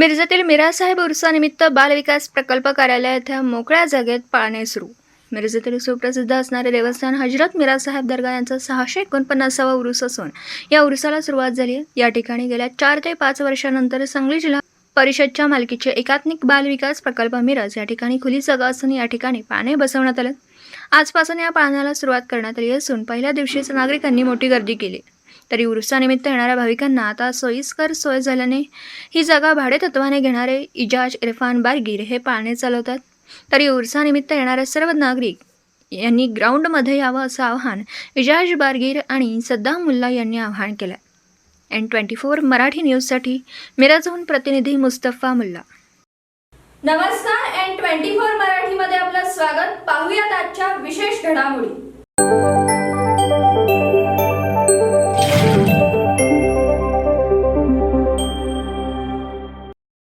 मिरजेतील मीरासाहेब उर्सानिमित्त बालविकास प्रकल्प कार्यालयाच्या मोकळ्या जागेत पाळणे सुरू। मिरजेतील सुप्रसिद्ध असणारे देवस्थान हजरत मीरासाहेब दर्गा यांचा 649वा उरूस असून या उरुसाला सुरुवात झाली आहे। या ठिकाणी गेल्या 4 ते 5 वर्षांनंतर सांगली जिल्हा परिषदच्या मालकीचे एकात्मिक बालविकास प्रकल्प मिरज या ठिकाणी खुली जागा असून या ठिकाणी पाळणे बसवण्यात आले। आजपासून या पाळण्याला सुरुवात करण्यात आली असून पहिल्या दिवशीच नागरिकांनी मोठी गर्दी केली। तरी उरुसानिमित्त येणाऱ्या भाविकांना आता सोयीस्कर सोय झाल्याने ही जागा भाडेतत्त्वाने घेणारे इजाज इरफान बारगीर हे पाळणे चालवतात। तरी उरुसानिमित्त येणारे सर्व नागरिक यांनी ग्राउंडमध्ये यावं असं आवाहन इजाज बारगीर आणि सद्दाम मुल्ला यांनी आवाहन केलं। N24 मराठी न्यूजसाठी मिरजहून प्रतिनिधी मुस्तफा मुल्ला। नमस्कार, N24 मराठीमध्ये आपलं स्वागत। पाहूयात आजच्या विशेष घडामोडी।